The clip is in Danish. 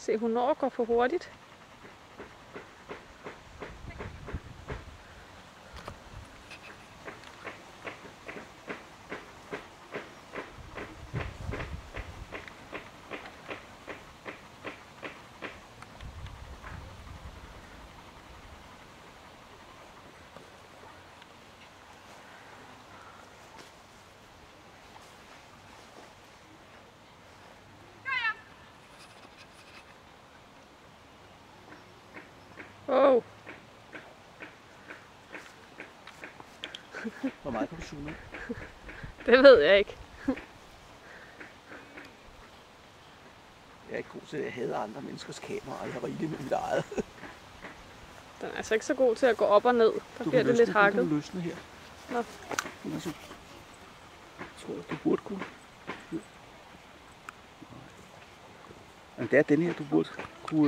Se, hun når at gå for hurtigt. Oh. Hvor meget kan du zoome ind? Det ved jeg ikke. Jeg er ikke god til at hade andre menneskers kameraer. Jeg var rigeligt med mit eget. Den er altså ikke så god til at gå op og ned. Der bliver det lidt hakket. Du kan løsne her. Nå. Jeg tror, du burde kunne. Men det er den her, du burde kunne.